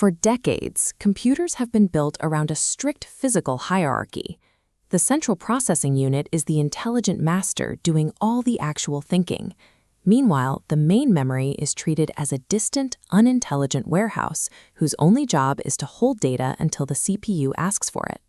For decades, computers have been built around a strict physical hierarchy. The central processing unit is the intelligent master doing all the actual thinking. Meanwhile, the main memory is treated as a distant, unintelligent warehouse whose only job is to hold data until the CPU asks for it.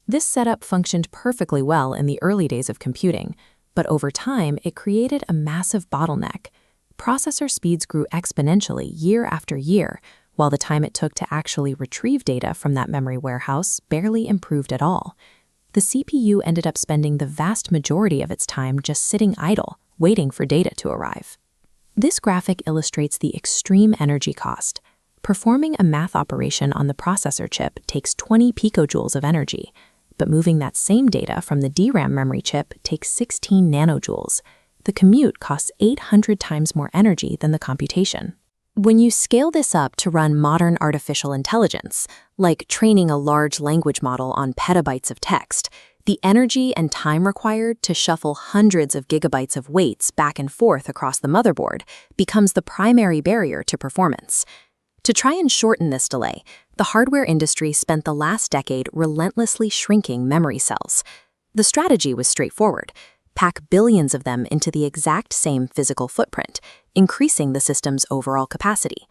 This setup functioned perfectly well in the early days of computing, but over time it created a massive bottleneck. Processor speeds grew exponentially year after year, while the time it took to actually retrieve data from that memory warehouse barely improved at all. The CPU ended up spending the vast majority of its time just sitting idle, waiting for data to arrive. This graphic illustrates the extreme energy cost. Performing a math operation on the processor chip takes 20 picojoules of energy, but moving that same data from the DRAM memory chip takes 16 nanojoules. The commute costs 800 times more energy than the computation. When you scale this up to run modern artificial intelligence, like training a large language model on petabytes of text, the energy and time required to shuffle hundreds of gigabytes of weights back and forth across the motherboard becomes the primary barrier to performance. To try and shorten this delay, the hardware industry spent the last decade relentlessly shrinking memory cells. The strategy was straightforward: pack billions of them into the exact same physical footprint, increasing the system's overall capacity.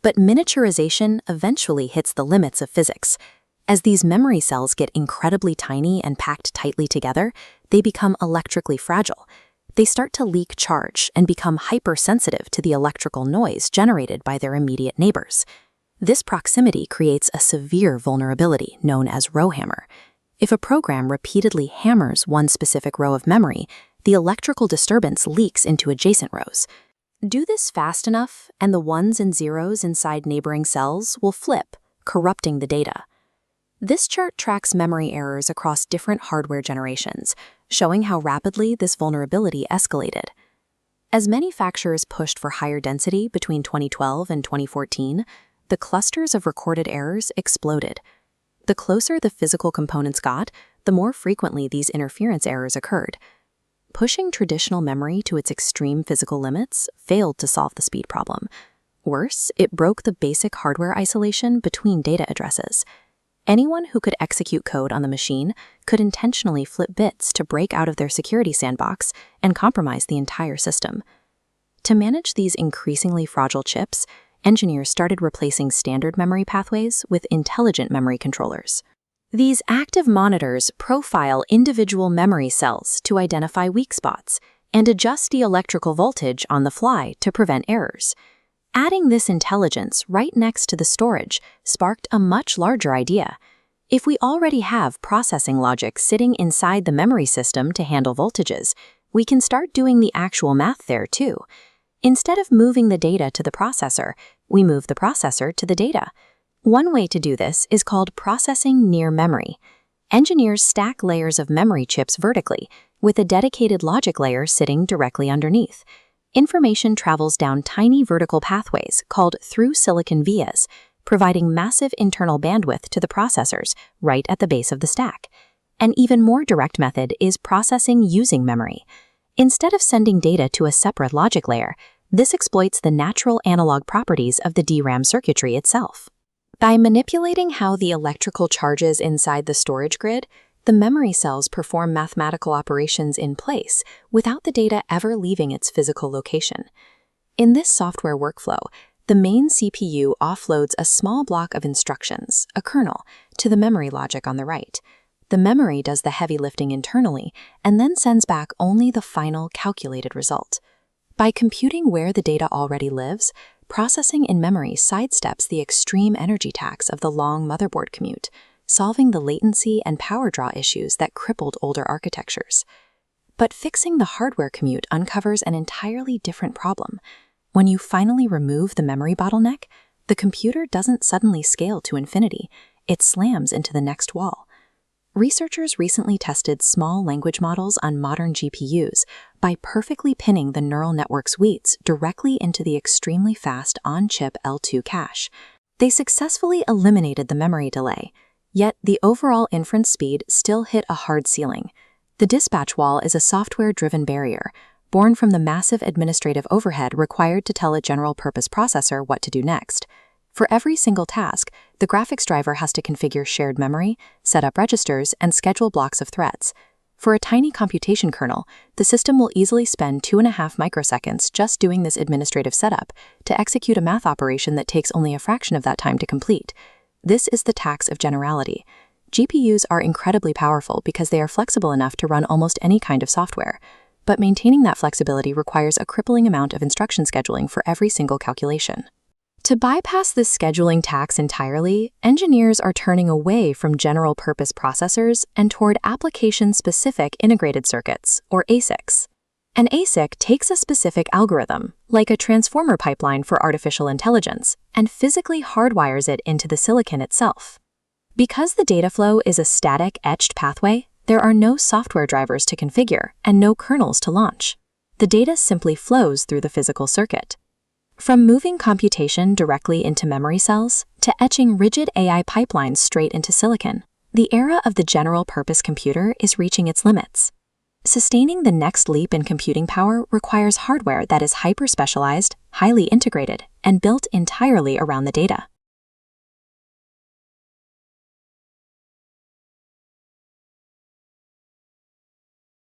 But miniaturization eventually hits the limits of physics. As these memory cells get incredibly tiny and packed tightly together, they become electrically fragile. They start to leak charge and become hypersensitive to the electrical noise generated by their immediate neighbors. This proximity creates a severe vulnerability known as Rowhammer. If a program repeatedly hammers one specific row of memory, the electrical disturbance leaks into adjacent rows. Do this fast enough, and the ones and zeros inside neighboring cells will flip, corrupting the data. This chart tracks memory errors across different hardware generations, showing how rapidly this vulnerability escalated. As manufacturers pushed for higher density between 2012 and 2014, the clusters of recorded errors exploded. The closer the physical components got, the more frequently these interference errors occurred. Pushing traditional memory to its extreme physical limits failed to solve the speed problem. Worse, it broke the basic hardware isolation between data addresses. Anyone who could execute code on the machine could intentionally flip bits to break out of their security sandbox and compromise the entire system. To manage these increasingly fragile chips, engineers started replacing standard memory pathways with intelligent memory controllers. These active monitors profile individual memory cells to identify weak spots and adjust the electrical voltage on the fly to prevent errors. Adding this intelligence right next to the storage sparked a much larger idea. If we already have processing logic sitting inside the memory system to handle voltages, we can start doing the actual math there too. Instead of moving the data to the processor, we move the processor to the data. One way to do this is called processing near memory. Engineers stack layers of memory chips vertically, with a dedicated logic layer sitting directly underneath. Information travels down tiny vertical pathways called through-silicon vias, providing massive internal bandwidth to the processors right at the base of the stack. An even more direct method is processing using memory. Instead of sending data to a separate logic layer, this exploits the natural analog properties of the DRAM circuitry itself. By manipulating how the electrical charges inside the storage grid, the memory cells perform mathematical operations in place without the data ever leaving its physical location. In this software workflow, the main CPU offloads a small block of instructions, a kernel, to the memory logic on the right. The memory does the heavy lifting internally and then sends back only the final calculated result. By computing where the data already lives, processing in memory sidesteps the extreme energy tax of the long motherboard commute, solving the latency and power draw issues that crippled older architectures. But fixing the hardware commute uncovers an entirely different problem. When you finally remove the memory bottleneck, the computer doesn't suddenly scale to infinity, it slams into the next wall. Researchers recently tested small language models on modern GPUs by perfectly pinning the neural network's weights directly into the extremely fast on-chip L2 cache. They successfully eliminated the memory delay, yet the overall inference speed still hit a hard ceiling. The dispatch wall is a software-driven barrier, born from the massive administrative overhead required to tell a general-purpose processor what to do next. For every single task, the graphics driver has to configure shared memory, set up registers, and schedule blocks of threads. For a tiny computation kernel, the system will easily spend 2.5 microseconds just doing this administrative setup to execute a math operation that takes only a fraction of that time to complete. This is the tax of generality. GPUs are incredibly powerful because they are flexible enough to run almost any kind of software. But maintaining that flexibility requires a crippling amount of instruction scheduling for every single calculation. To bypass this scheduling tax entirely, engineers are turning away from general-purpose processors and toward application-specific integrated circuits, or ASICs. An ASIC takes a specific algorithm, like a transformer pipeline for artificial intelligence, and physically hardwires it into the silicon itself. Because the data flow is a static, etched pathway, there are no software drivers to configure and no kernels to launch. The data simply flows through the physical circuit. From moving computation directly into memory cells to etching rigid AI pipelines straight into silicon, the era of the general-purpose computer is reaching its limits. Sustaining the next leap in computing power requires hardware that is hyper-specialized, highly integrated, and built entirely around the data.